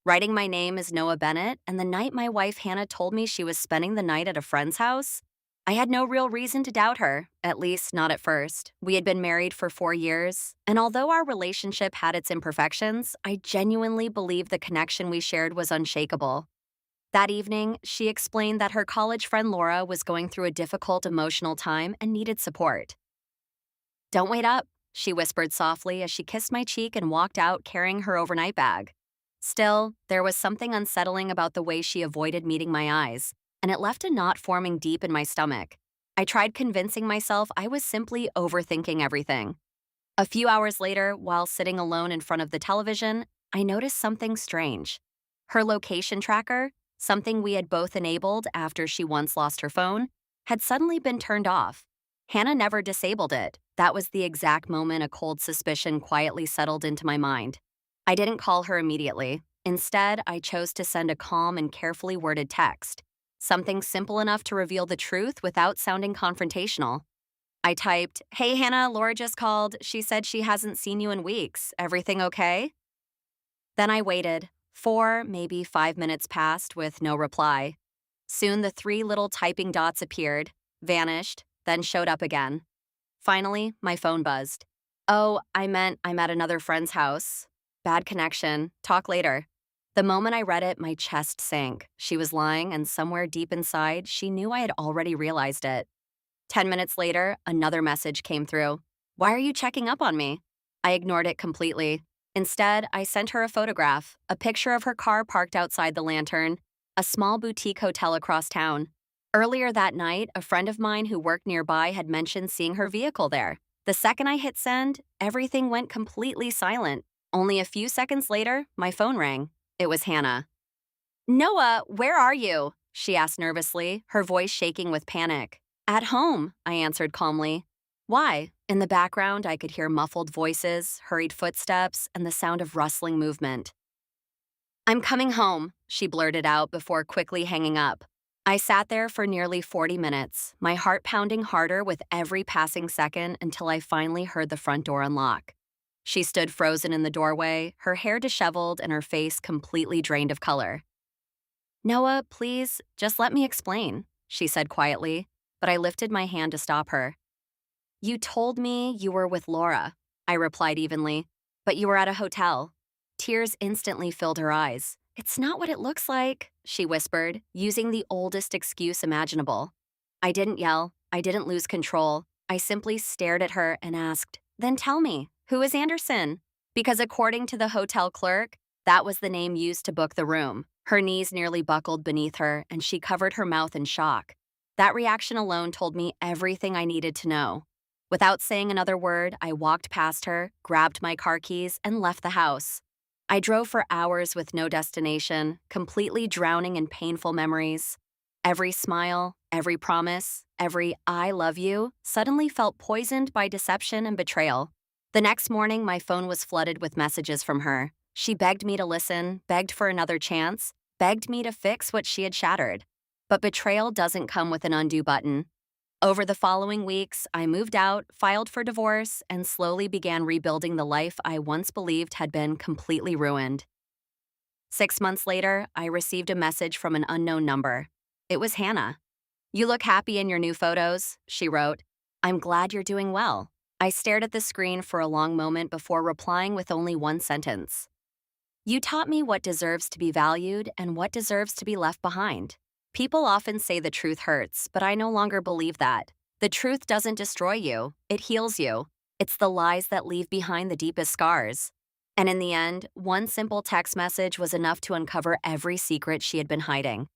Writing my name is Noah Bennett, and the night my wife Hannah told me she was spending the night at a friend's house, I had no real reason to doubt her, at least not at first. We had been married for 4 years, and although our relationship had its imperfections, I genuinely believed the connection we shared was unshakable. That evening, she explained that her college friend Laura was going through a difficult emotional time and needed support. "Don't wait up," she whispered softly as she kissed my cheek and walked out carrying her overnight bag. Still, there was something unsettling about the way she avoided meeting my eyes, and it left a knot forming deep in my stomach. I tried convincing myself I was simply overthinking everything. A few hours later, while sitting alone in front of the television, I noticed something strange. Her location tracker, something we had both enabled after she once lost her phone, had suddenly been turned off. Hannah never disabled it. That was the exact moment a cold suspicion quietly settled into my mind. I didn't call her immediately. Instead, I chose to send a calm and carefully worded text, something simple enough to reveal the truth without sounding confrontational. I typed, "Hey Hannah, Laura just called. She said she hasn't seen you in weeks. Everything okay?" Then I waited. 4, maybe 5 minutes passed with no reply. Soon the three little typing dots appeared, vanished, then showed up again. Finally, my phone buzzed. "Oh, I meant I'm at another friend's house. Bad connection. Talk later." The moment I read it, my chest sank. She was lying, and somewhere deep inside, she knew I had already realized it. 10 minutes later, another message came through. "Why are you checking up on me?" I ignored it completely. Instead, I sent her a photograph, a picture of her car parked outside the Lantern, a small boutique hotel across town. Earlier that night, a friend of mine who worked nearby had mentioned seeing her vehicle there. The second I hit send, everything went completely silent. Only a few seconds later, my phone rang. It was Hannah. "Noah, where are you?" she asked nervously, her voice shaking with panic. "At home," I answered calmly. "Why?" In the background, I could hear muffled voices, hurried footsteps, and the sound of rustling movement. "I'm coming home," she blurted out before quickly hanging up. I sat there for nearly 40 minutes, my heart pounding harder with every passing second until I finally heard the front door unlock. She stood frozen in the doorway, her hair disheveled and her face completely drained of color. "Noah, please, just let me explain," she said quietly, but I lifted my hand to stop her. "You told me you were with Laura," I replied evenly, "but you were at a hotel." Tears instantly filled her eyes. "It's not what it looks like," she whispered, using the oldest excuse imaginable. I didn't yell. I didn't lose control. I simply stared at her and asked, "Then tell me, who is Anderson?" Because according to the hotel clerk, that was the name used to book the room. Her knees nearly buckled beneath her, and she covered her mouth in shock. That reaction alone told me everything I needed to know. Without saying another word, I walked past her, grabbed my car keys, and left the house. I drove for hours with no destination, completely drowning in painful memories. Every smile, every promise, every "I love you" suddenly felt poisoned by deception and betrayal. The next morning, my phone was flooded with messages from her. She begged me to listen, begged for another chance, begged me to fix what she had shattered. But betrayal doesn't come with an undo button. Over the following weeks, I moved out, filed for divorce, and slowly began rebuilding the life I once believed had been completely ruined. 6 months later, I received a message from an unknown number. It was Hannah. "You look happy in your new photos," she wrote. "I'm glad you're doing well." I stared at the screen for a long moment before replying with only one sentence. "You taught me what deserves to be valued and what deserves to be left behind." People often say the truth hurts, but I no longer believe that. The truth doesn't destroy you, it heals you. It's the lies that leave behind the deepest scars. And in the end, one simple text message was enough to uncover every secret she had been hiding.